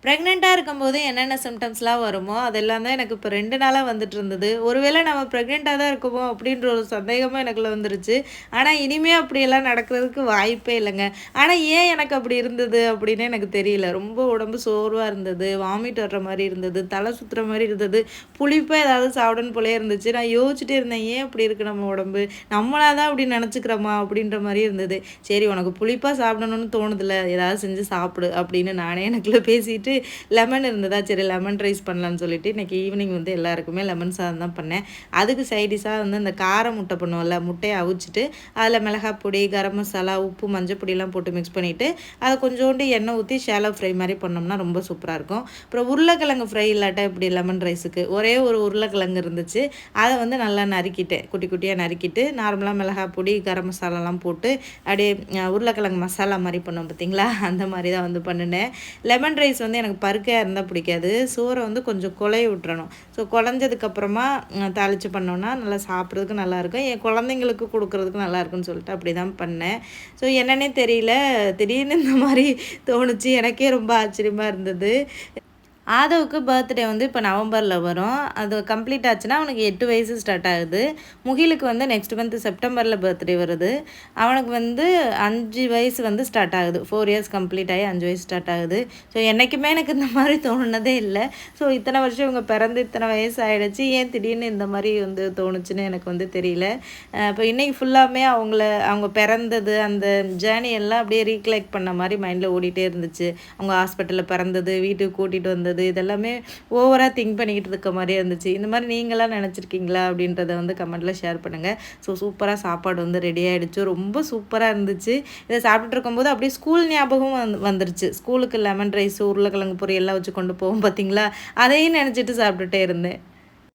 ப்ரெக்னென்ட்டா இருக்கும்போது என்னென்ன சிம்டம்ஸ்லாம் வருமோ, அதெல்லாம் தான் எனக்கு இப்ப 2 நாளா வந்துட்டு இருந்தது. ஒருவேளை நம்ம ப்ரெக்னென்ட்டா தான் இருக்கோமோ! அப்பிடின்ற ஒரு சந்தேகமும் எனக்குள்ள வந்துருச்சு. ஆனா, இனிமே அப்படியெல்லாம் நடக்கிறதுக்கு வாய்ப்பே இல்லங்க. ஆனா, ஏன் எனக்கு அப்படி இருந்தது அப்பிடின்னே எனக்கு தெரியல. ரொம்ப உடம்பு சோர்வா இருந்தது. வாமிட் வர்ற மாரி இருந்தது. தலை சுத்துற மாரி இருந்தது. புளிப்பா ஏதாவது சாப்பிடணும் போலயே இருந்துச்சு. நான் யோசிச்சுட்டே இருந்தேன். ஏன் இப்படி இருக்கு நம்ம உடம்பு? நம்மளா தான் அப்படி நெனச்சுக்கிறோமா? அப்படின்ற மாரி இருந்தது. சரி உனக்கு புளிப்பா சாப்பிடணும்னு தோணுதுல்ல, ஏதாவது செஞ்சு சாப்பிடு அப்படின்னு நானே எனக்குள்ள பேசிட்டு லெமன் இருந்ததா, சரி லெமன் ரைஸ் பண்ணலான்னு சொல்லிட்டு இன்னைக்கு ஈவினிங் வந்து எல்லாருக்குமே லெமன் சாதம் தான் பண்ணேன். அதுக்கு சைட் டிஷ்ஷா வந்து இந்த கார முட்டை பண்ணுவோம்ல, முட்டைய அவிச்சுட்டு, அதில மிளகாய் பொடி, கரம் மசாலா, உப்பு, மஞ்சள் பொடிலாம் போட்டு மிக்ஸ் பண்ணிட்டு, அத கொஞ்சோண்டு எண்ணெய் ஊத்தி ஷாலோ ஃப்ரை மாரி பண்ணோம்னா ரொம்ப சூப்பரா இருக்கும். அப்புறம் உருளைக்கிழங்கு ஃப்ரை இல்லாட்டா இப்படி லெமன் ரைஸுக்கு ஒரே ஒரு உருளைக்கிழங்கு இருந்துச்சு. அத வந்து நல்லா நறுக்கிட்டேன். குட்டி குட்டியா நறுக்கிட்டு, நார்மலா மிளகாய் பொடி, கரம் மசாலாலாம் போட்டு, அப்படியே உருளைக்கிழங்கு மசாலா மாரி பண்ணுவோம் பார்த்தீங்களா? அந்த மாரி தான் வந்து பண்ணுனேன். லெமன் ரைஸ் வந்து எனக்கு பருக்கையா இருந்தா பிடிக்காது. சோற வந்து கொஞ்சம் குழைய விட்டுறணும். ஸோ குழஞ்சதுக்கப்புறமா தாளிச்சு பண்ணோம்னா, நல்லா சாப்பிட்றதுக்கு நல்லாயிருக்கும். என் குழந்தைங்களுக்கு குடுக்குறதுக்கு நல்லாயிருக்குன்னு சொல்லிட்டு அப்படி தான் பண்ணேன். ஸோ என்னன்னே தெரியல. திடீர்னு இந்த மாரி தோணுச்சு. எனக்கே ரொம்ப ஆச்சரியமா இருந்தது. ஆதவுக்கு பர்த்டே வந்து இப்போ நவம்பரில் வரும். அது கம்ப்ளீட் ஆச்சுன்னா அவனுக்கு 8 வயசு ஸ்டார்ட் ஆகுது. முகிலுக்கு வந்து நெக்ஸ்ட் மந்த் செப்டம்பரில் பர்த்டே வருது. அவனுக்கு வந்து 5 வயசு வந்து ஸ்டார்ட் ஆகுது. 4 இயர்ஸ் கம்ப்ளீட் ஆகி 5 வயசு ஸ்டார்ட் ஆகுது. ஸோ என்றைக்குமே எனக்கு இந்த மாதிரி தோணுனதே இல்ல. ஸோ இத்தனை வருஷம் இவங்க பிறந்து இத்தனை வயசு ஆயிடுச்சு. ஏன் திடீர்னு இந்த மாரி வந்து தோணுச்சுன்னு எனக்கு வந்து தெரியல. இப்போ இன்னைக்கு ஃபுல்லாமே அவங்க பிறந்தது, அந்த ஜேர்னி எல்லாம் அப்படியே ரீகலெக்ட் பண்ண மாரி மைண்டில ஓடிட்டே இருந்துச்சு. அவங்க ஹாஸ்பிட்டலில் பிறந்தது, வீட்டுக்கு கூட்டிட்டு வந்தது, இதெல்லாமே ஓவரா திங்க் பண்ணிக்கிட்டு இருக்க மாரியே இருந்துச்சு. இந்த மாரி நீங்கலாம் நெனச்சிருக்கீங்களா? அப்படின்றத வந்து கமெண்ட்ல ஷேர் பண்ணுங்க. ஸோ சூப்பரா சாப்பாடு வந்து ரெடி ஆயிடுச்சு. ரொம்ப சூப்பரா இருந்துச்சு. இத சாப்பிட்டுட்டு இருக்கும்போது அப்படியே ஸ்கூல் ஞாபகம் வந்துருச்சு. ஸ்கூலுக்கு லெமன் ரைஸ், உருளைக்கிழங்கு பொரியல்லாம் வச்சு கொண்டு போவோம் பார்த்தீங்களா? அதையும் நெனச்சுட்டு சாப்பிட்டுட்டே இருந்தேன்.